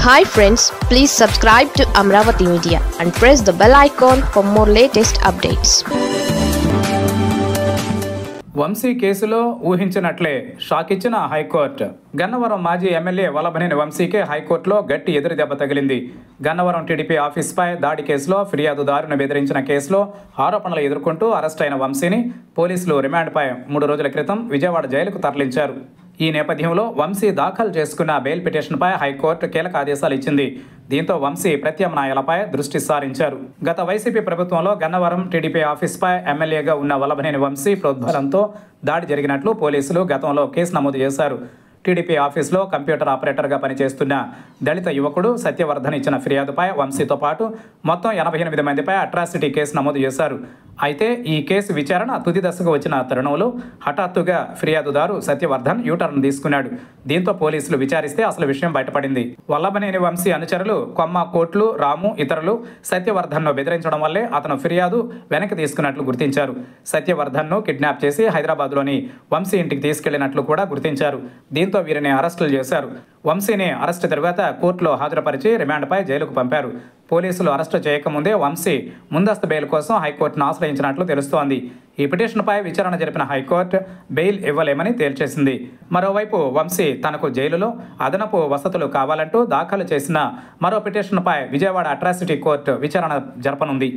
Hi friends, please subscribe to Amravati Media and press the bell icon for more latest updates. Vamsi కేసులో ఊహించినట్లే shock ఇచ్చిన high court. Gannavaram మాజీ MLA Vallabhaneni వంశీకే హైకోర్టులో గట్టి ఎదురు దెబ్బ తగిలింది. గన్నవరం టీడీపీ ఆఫీస్పై దాడి కేసులో ఫిర్యాదుదారును బెదిరించిన కేసులో ఆరోపణలు ఎదుర్కొంటూ అరెస్ట్ అయిన వంశీని పోలీసులు రిమాండ్పై 3 రోజుల క్రితం విజయవాడ జైలుకు తరలించారు. ఈ నేపథ్యంలో వంశీ దాఖలు చేసుకున్న బెయిల్ పిటిషన్పై హైకోర్టు కీలక ఆదేశాలు ఇచ్చింది. దీంతో వంశీ ప్రత్యామ్నాయాలపై దృష్టి సారించారు. గత వైసీపీ ప్రభుత్వంలో గన్నవరం టీడీపీ ఆఫీస్పై ఎమ్మెల్యేగా ఉన్న వల్లభనేని వంశీ ప్రోద్బలంతో దాడి జరిగినట్లు పోలీసులు గతంలో కేసు నమోదు చేశారు. టీడీపీ ఆఫీసులో కంప్యూటర్ ఆపరేటర్గా పనిచేస్తున్న దళిత యువకుడు సత్యవర్ధన్ ఇచ్చిన ఫిర్యాదుపై వంశీతో పాటు మొత్తం 88 మందిపై అట్రాసిటీ కేసు నమోదు చేశారు. అయితే ఈ కేసు విచారణ తుది దశకు వచ్చిన తరుణంలో హఠాత్తుగా ఫిర్యాదుదారు సత్యవర్ధన్ యూటర్న్ తీసుకున్నాడు. దీంతో పోలీసులు విచారిస్తే అసలు విషయం బయటపడింది. వల్లభనేని వంశీ అనుచరులు కొమ్మ కోట్లు, రాము ఇతరులు సత్యవర్ధన్ను బెదిరించడం వల్లే అతను ఫిర్యాదు వెనక్కి తీసుకున్నట్లు గుర్తించారు. సత్యవర్ధన్ను కిడ్నాప్ చేసి హైదరాబాద్లోని వంశీ ఇంటికి తీసుకెళ్లినట్లు కూడా గుర్తించారు. దీంతో వీరిని అరెస్టులు చేశారు. వంశీని అరెస్టు తర్వాత కోర్టులో హాజరుపరిచి రిమాండ్పై జైలుకు పంపారు. పోలీసులు అరెస్టు చేయకముందే వంశీ ముందస్తు బెయిల్ కోసం హైకోర్టును ఆశ్రయించినట్లు తెలుస్తోంది. ఈ పిటిషన్పై విచారణ జరిపిన హైకోర్టు బెయిల్ ఇవ్వలేమని తేల్చేసింది. మరోవైపు వంశీ తనకు జైలులో అదనపు వసతులు కావాలంటూ దాఖలు చేసిన మరో పిటిషన్పై విజయవాడ అట్రాసిటీ కోర్టు విచారణ జరపనుంది.